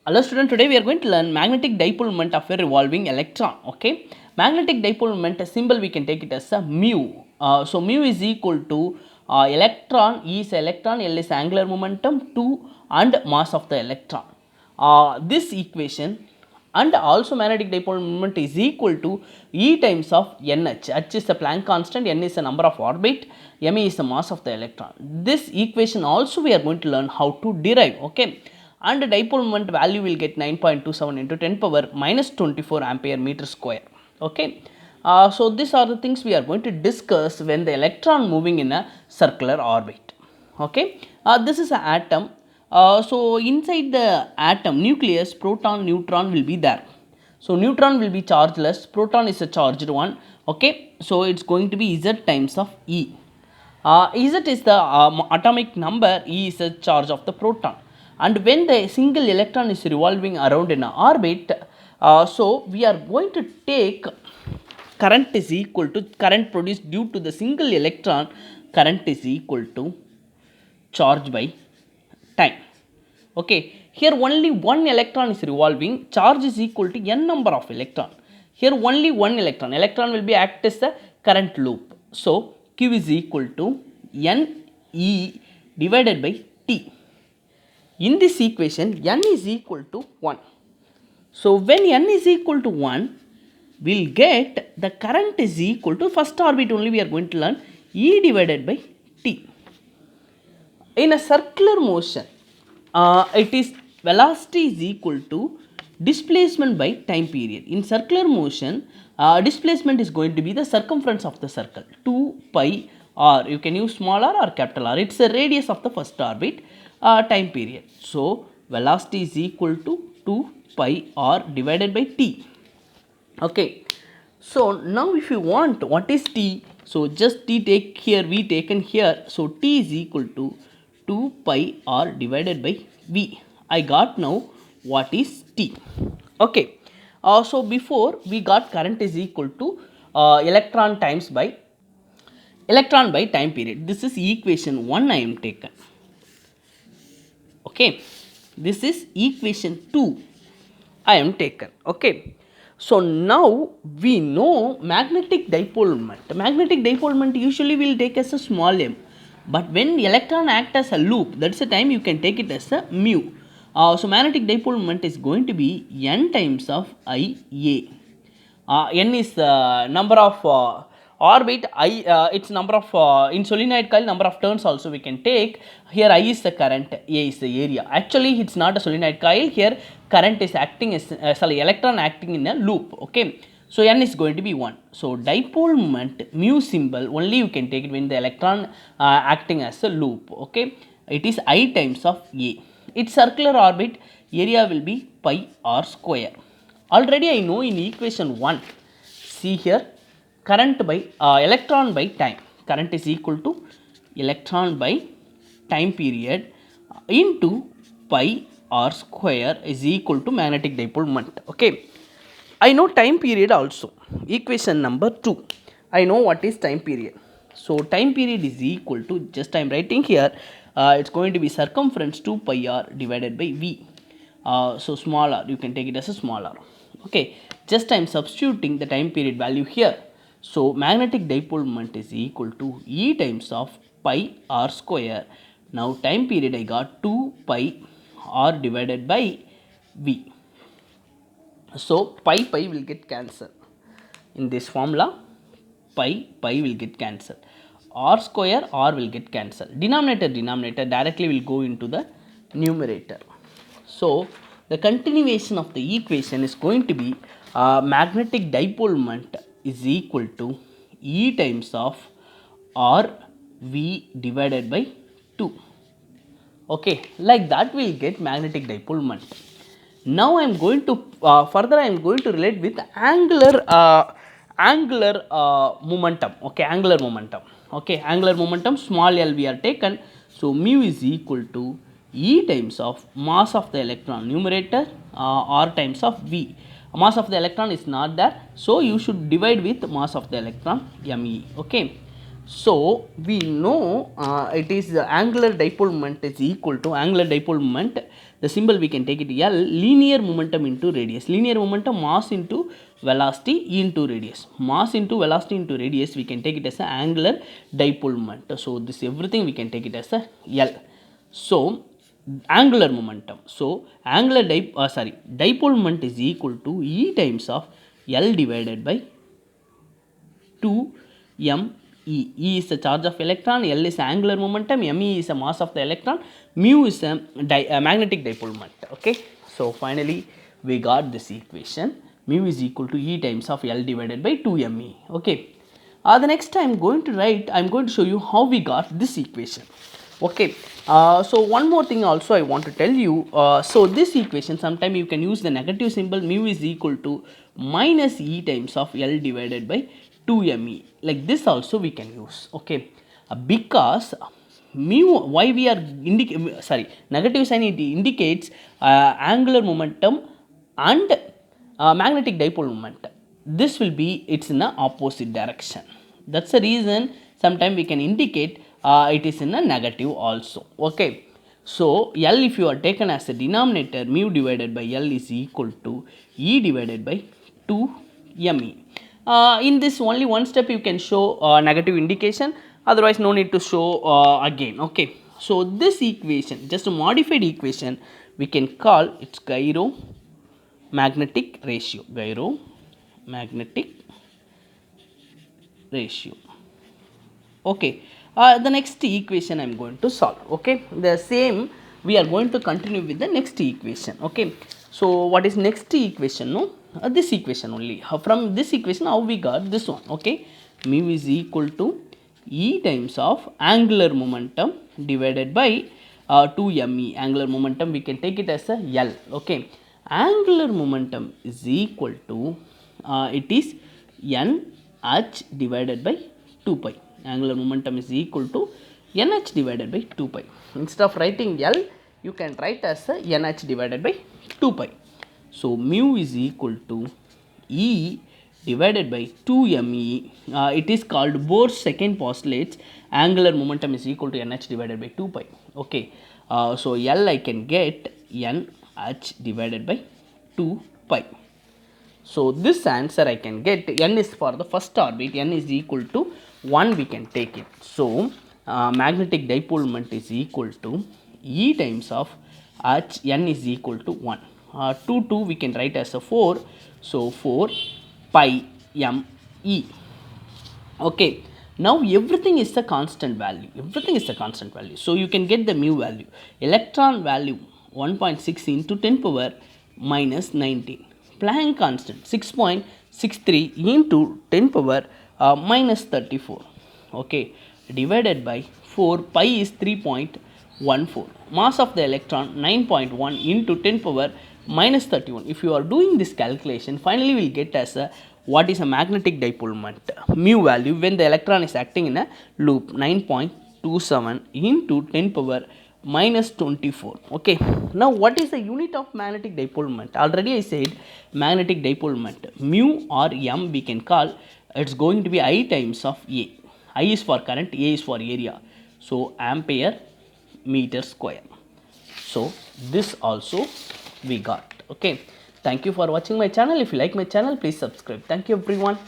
Hello student, today we are going to learn magnetic dipole moment of a revolving electron. Okay, magnetic dipole moment, a symbol we can take it as a mu. So mu is equal to electron, E is electron, L is angular momentum, 2 and mass of the electron. This equation and also magnetic dipole moment is equal to E times of NH. H is the Planck constant, N is the number of orbit, M is the mass of the electron. This equation also we are going to learn how to derive. Okay, and dipole moment value will get 9.27 into 10 power minus 24 ampere meter square. Okay, so these are the things we are going to discuss when the electron moving in a circular orbit. Okay, this is an atom. So inside the atom nucleus, proton, neutron will be there. So neutron will be chargeless, proton is a charged one. Okay, so it's going to be Z times of E. Z is the atomic number, E is the charge of the proton. And when the single electron is revolving around in an orbit, so we are going to take current is equal to current produced due to the single electron, current is equal to charge by time. Okay, here only one electron is revolving, charge is equal to n number of electron. Here only one electron will be act as the current loop. So Q is equal to n E divided by T. In this equation n is equal to 1. So when n is equal to 1, we'll get the current is equal to first orbit only we are going to learn E divided by T. In a circular motion, it is velocity is equal to displacement by time period. In circular motion, displacement is going to be the circumference of the circle, 2 pi r. You can use small r or capital R. It's the radius of the first orbit, time period. So velocity is equal to 2 pi r divided by t. Okay, so now if you want what is t, so just t take here, v taken here, so t is equal to 2 pi r divided by v. I got now what is t. Okay, so before we got current is equal to electron by time period. This is equation 1 I am taken. Okay, this is equation 2 I am taken. Okay, so now we know magnetic dipole moment. Magnetic dipole moment usually will take as a small m, but when electron act as a loop, that's the time you can take it as a mu. So magnetic dipole moment is going to be n times of Ia. N is the number of orbit, its number of in solenoid coil number of turns also we can take. Here I is the current, A is the area. Actually it's not a solenoid coil, here current is acting as electron acting in a loop. Okay, so n is going to be 1. So dipole moment mu symbol only you can take it when the electron acting as a loop. Okay, it is I times of A. Its circular orbit area will be pi r square. Already I know in equation 1, see here, current by electron by time, current is equal to electron by time period into pi r square is equal to magnetic dipole moment. Okay, I know time period also, equation number 2, I know what is time period. So time period is equal to, just I am writing here, it's going to be circumference 2 pi r divided by v. So small r, you can take it as a small r. Okay, just I am substituting the time period value here. So magnetic dipole moment is equal to E times of pi r square. Now time period I got 2 pi r divided by v. So pi will get cancelled. In this formula, pi will get cancelled. R square R will get cancelled. Denominator directly will go into the numerator. So the continuation of the equation is going to be magnetic dipole moment is equal to E times of R V divided by 2. Okay, like that we will get magnetic dipole moment. Now I am going to further I am going to relate with angular momentum. Okay, angular momentum. Okay, angular momentum small l we are taken. So mu is equal to E times of mass of the electron numerator r times of v. Mass of the electron is not there, so you should divide with mass of the electron me. Okay, So we know it is the angular dipole moment is equal to angular dipole moment. The symbol we can take it L, linear momentum into radius. Linear momentum, mass into velocity into radius. Mass into velocity into radius, we can take it as an angular dipole moment. So this everything we can take it as a L. So angular momentum. So angular dipole moment is equal to E times of L divided by 2 m e. E is the charge of electron, L is angular momentum, me is the mass of the electron, mu is a magnetic dipole moment. Okay, so finally we got this equation. Mu is equal to E times of L divided by 2 me. Okay, the next I am going to show you how we got this equation. Okay, so one more thing also I want to tell you. So this equation, sometime you can use the negative symbol. Mu is equal to minus E times of L divided by 2me. Like this also we can use. Okay, because mu, why we are negative sign, it indicates angular momentum and magnetic dipole moment. This will be, it's in the opposite direction. That's the reason sometime we can indicate it is in a negative also. Okay, so L, if you are taken as a denominator, mu divided by L is equal to E divided by 2 me. In this only one step you can show negative indication, otherwise no need to show again. Okay, so this equation, just a modified equation, we can call it's magnetic ratio. Magnetic ratio. Okay, the next equation I am going to solve. Okay, the same we are going to continue with the next equation. Okay, so what is next equation? No, this equation only. From this equation, how we got this one? Okay, mu is equal to E times of angular momentum divided by 2me. Angular momentum we can take it as a L. Okay, angular momentum is equal to it is nh divided by 2 pi. Angular momentum is equal to nh divided by 2 pi. Instead of writing L, you can write as a nh divided by 2 pi. So mu is equal to E divided by 2me. It is called Bohr's second postulate. Angular momentum is equal to nh divided by 2 pi. Okay, so L I can get nh divided by 2 pi. So this answer I can get, n is for the first orbit, n is equal to 1, we can take it. So magnetic dipole moment is equal to E times of h, n is equal to 1. 2 we can write as a 4, so 4 pi m e. Okay, now everything is a constant value, so you can get the mu value. Electron value 1.6 into 10 power minus 19. Planck constant 6.63 into 10 power minus 34. Okay, divided by 4, pi is 3.14. Mass of the electron 9.1 into 10 power minus 31. If you are doing this calculation, finally we will get as a what is a magnetic dipole moment mu value when the electron is acting in a loop, 9.27 into 10 power minus 24. Okay, now what is the unit of magnetic dipole moment? Already I said magnetic dipole moment, mu or m we can call, it's going to be I times of A. I is for current, A is for area, so ampere meter square. So this also we got. Okay, thank you for watching my channel. If you like my channel, please subscribe. Thank you everyone.